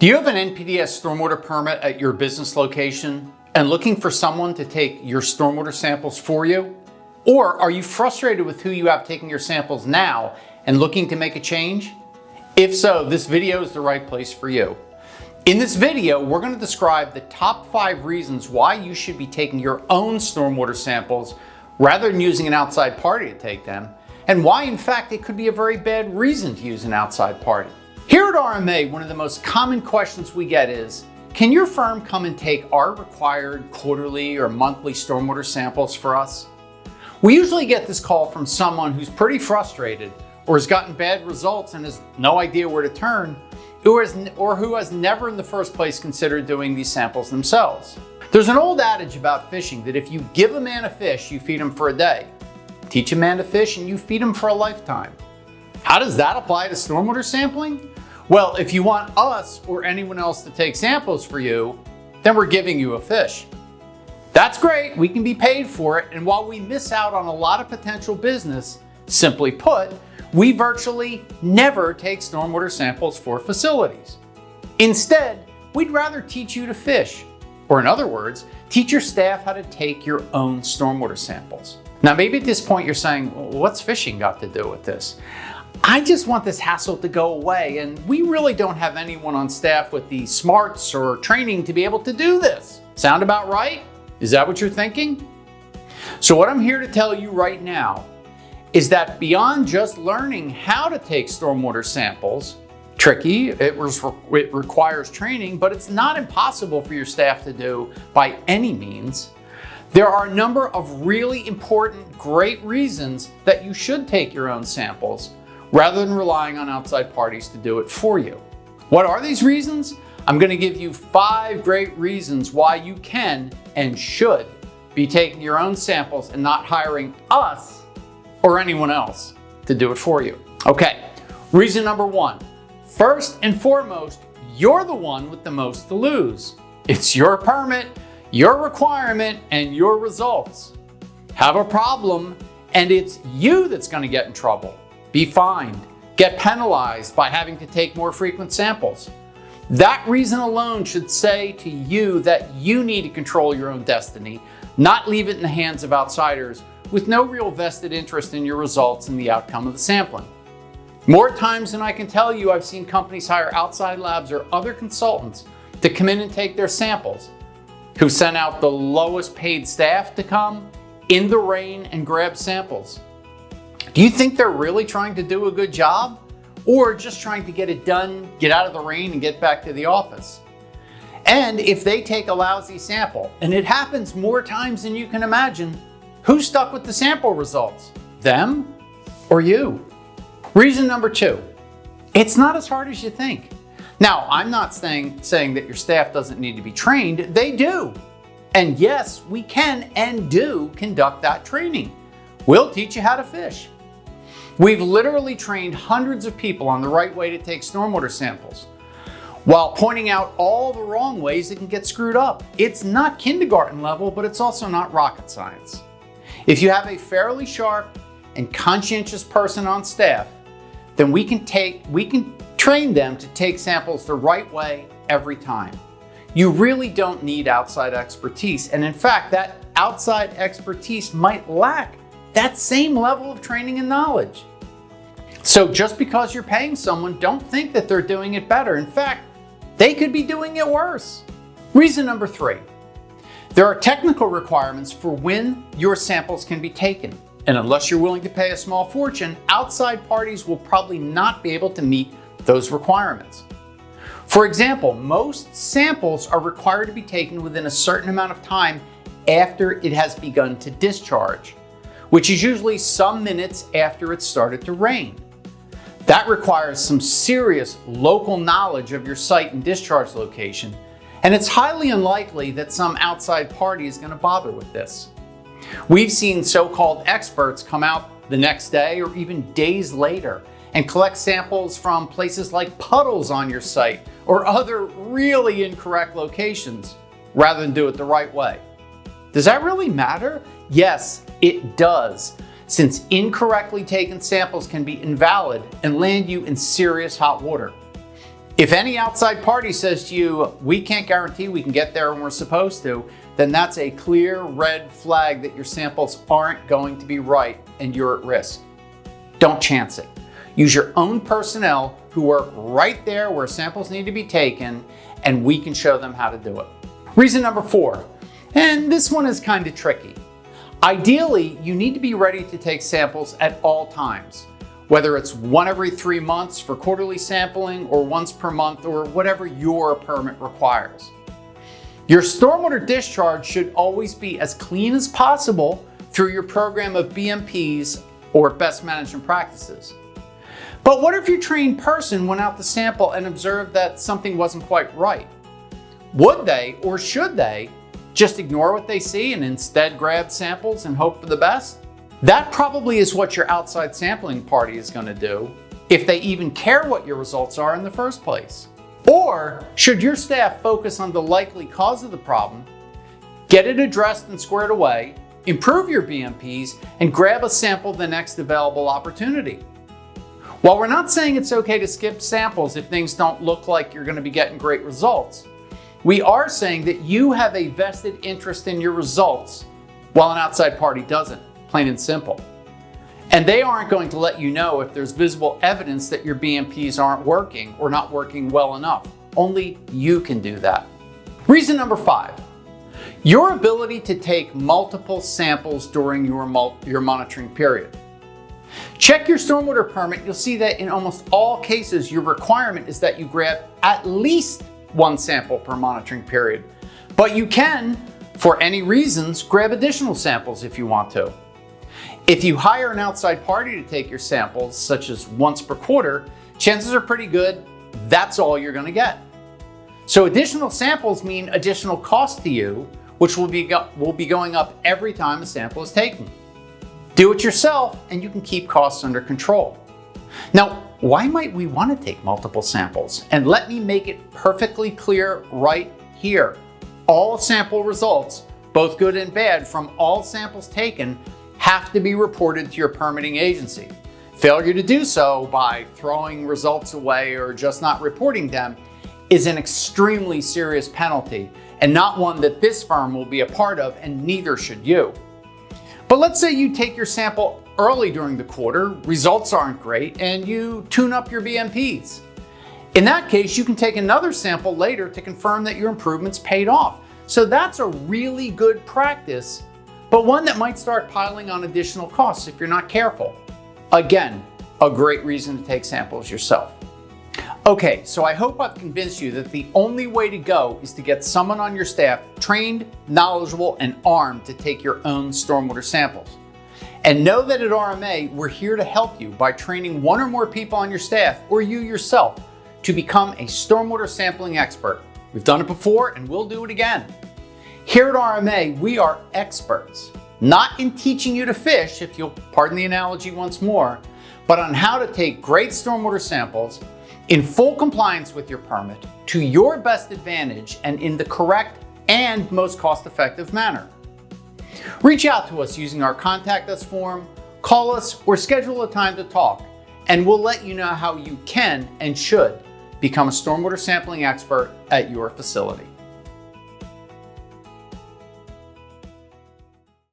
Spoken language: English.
Do you have an NPDES stormwater permit at your business location and looking for someone to take your stormwater samples for you? Or are you frustrated with who you have taking your samples now and looking to make a change? If so, this video is the right place for you. In this video, we're going to describe the top 5 reasons why you should be taking your own stormwater samples rather than using an outside party to take them, and why in fact it could be a very bad reason to use an outside party. Here at RMA, one of the most common questions we get is, can your firm come and take our required quarterly or monthly stormwater samples for us? We usually get this call from someone who's pretty frustrated or has gotten bad results and has no idea where to turn, or who has never in the first place considered doing these samples themselves. There's an old adage about fishing that if you give a man a fish, you feed him for a day. Teach a man to fish and you feed him for a lifetime. How does that apply to stormwater sampling? Well, if you want us or anyone else to take samples for you, then we're giving you a fish. That's great, we can be paid for it, and while we miss out on a lot of potential business, simply put, we virtually never take stormwater samples for facilities. Instead, we'd rather teach you to fish, or in other words, teach your staff how to take your own stormwater samples. Now, maybe at this point you're saying, well, what's fishing got to do with this? I just want this hassle to go away, and we really don't have anyone on staff with the smarts or training to be able to do this. Sound about right? Is that what you're thinking? So what I'm here to tell you right now is that beyond just learning how to take stormwater samples, tricky, it requires training, but it's not impossible for your staff to do by any means. There are a number of really important, great reasons that you should take your own samples rather than relying on outside parties to do it for you. What are these reasons? I'm going to give you 5 great reasons why you can and should be taking your own samples and not hiring us or anyone else to do it for you. Okay, reason number 1. First and foremost, you're the one with the most to lose. It's your permit, your requirement, and your results. Have a problem, and it's you that's going to get in trouble. Be fined, get penalized by having to take more frequent samples. That reason alone should say to you that you need to control your own destiny, not leave it in the hands of outsiders with no real vested interest in your results and the outcome of the sampling. More times than I can tell you, I've seen companies hire outside labs or other consultants to come in and take their samples, who sent out the lowest paid staff to come in the rain and grab samples. Do you think they're really trying to do a good job, or just trying to get it done, get out of the rain, and get back to the office? And if they take a lousy sample, and it happens more times than you can imagine, who's stuck with the sample results? Them or you? Reason number 2, it's not as hard as you think. Now, I'm not saying that your staff doesn't need to be trained. They do. And yes, we can and do conduct that training. We'll teach you how to fish. We've literally trained hundreds of people on the right way to take stormwater samples, while pointing out all the wrong ways it can get screwed up. It's not kindergarten level, but it's also not rocket science. If you have a fairly sharp and conscientious person on staff, then we can train them to take samples the right way every time. You really don't need outside expertise, and in fact, that outside expertise might lack that same level of training and knowledge. So just because you're paying someone, don't think that they're doing it better. In fact, they could be doing it worse. Reason number 3, there are technical requirements for when your samples can be taken. And unless you're willing to pay a small fortune, outside parties will probably not be able to meet those requirements. For example, most samples are required to be taken within a certain amount of time after it has begun to discharge, which is usually some minutes after it started to rain. That requires some serious local knowledge of your site and discharge location, and it's highly unlikely that some outside party is going to bother with this. We've seen so-called experts come out the next day or even days later and collect samples from places like puddles on your site or other really incorrect locations rather than do it the right way. Does that really matter? Yes, it does, since incorrectly taken samples can be invalid and land you in serious hot water. If any outside party says to you, we can't guarantee we can get there when we're supposed to, then that's a clear red flag that your samples aren't going to be right and you're at risk. Don't chance it. Use your own personnel who work right there where samples need to be taken, and we can show them how to do it. Reason number 4, and this one is kind of tricky. Ideally, you need to be ready to take samples at all times, whether it's 1 every 3 months for quarterly sampling or once per month or whatever your permit requires. Your stormwater discharge should always be as clean as possible through your program of BMPs or best management practices. But what if your trained person went out to sample and observed that something wasn't quite right? Would they or should they just ignore what they see and instead grab samples and hope for the best? That probably is what your outside sampling party is going to do, if they even care what your results are in the first place. Or should your staff focus on the likely cause of the problem, get it addressed and squared away, improve your BMPs, and grab a sample the next available opportunity? While we're not saying it's okay to skip samples if things don't look like you're going to be getting great results, we are saying that you have a vested interest in your results while an outside party doesn't, plain and simple. And they aren't going to let you know if there's visible evidence that your BMPs aren't working or not working well enough. Only you can do that. Reason number 5, your ability to take multiple samples during your monitoring period. Check your stormwater permit. You'll see that in almost all cases, your requirement is that you grab at least 1 sample per monitoring period. But you can, for any reasons, grab additional samples if you want to. If you hire an outside party to take your samples, such as once per quarter, chances are pretty good that's all you're going to get. So additional samples mean additional cost to you, which will be going up every time a sample is taken. Do it yourself and you can keep costs under control. Now, why might we want to take multiple samples? And let me make it perfectly clear right here. All sample results, both good and bad, from all samples taken have to be reported to your permitting agency. Failure to do so by throwing results away or just not reporting them is an extremely serious penalty and not one that this firm will be a part of, and neither should you. But let's say you take your sample early during the quarter, results aren't great, and you tune up your BMPs. In that case, you can take another sample later to confirm that your improvements paid off. So that's a really good practice, but one that might start piling on additional costs if you're not careful. Again, a great reason to take samples yourself. Okay, so I hope I've convinced you that the only way to go is to get someone on your staff trained, knowledgeable, and armed to take your own stormwater samples. And know that at RMA, we're here to help you by training 1 or more people on your staff, or you yourself, to become a stormwater sampling expert. We've done it before and we'll do it again. Here at RMA, we are experts, not in teaching you to fish, if you'll pardon the analogy once more, but on how to take great stormwater samples in full compliance with your permit to your best advantage and in the correct and most cost-effective manner. Reach out to us using our Contact Us form, call us, or schedule a time to talk, and we'll let you know how you can and should become a stormwater sampling expert at your facility.